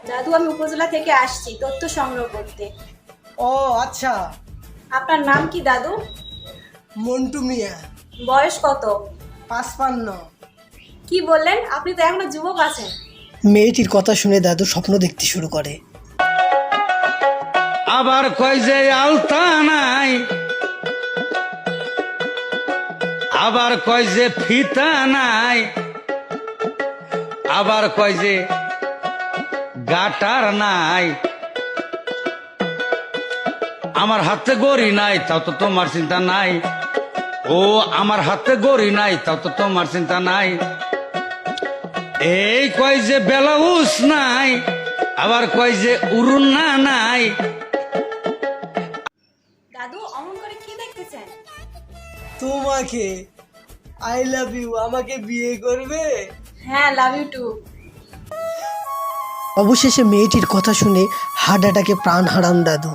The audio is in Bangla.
দাদু, আমি উপজেলা থেকে আসছি তথ্য সংগ্রহ করতে। ও আচ্ছা। আপনার নাম কি দাদু? মন্টু মিয়া। বয়স কত? 55। কি বললেন? আপনি তো এখনো যুবক আছেন। মেয়েটির কথা শুনে দাদু স্বপ্ন দেখতে শুরু করে। আবার কয় যে আলতা নাই, আবার কয় যে ফিতা নাই, আবার কয় যে গাটার নাই। আমার হাতে গড়ি নাই, তাও তো তোমার চিন্তা নাই। ও আমার হাতে গড়ি নাই, তাও তো তোমার চিন্তা নাই। এই কয় যে ব্লাউজ নাই, আবার কয় যে উড়না নাই। দাদু, অমন করে কি দেখতেছেন? তোমাকে। I love you. আমাকে বিয়ে করবে? হ্যাঁ, লাভ ইউ টু। অবশেষে মেয়েটির কথা শুনে হার্ট অ্যাটাকে প্রাণ হারান দাদু।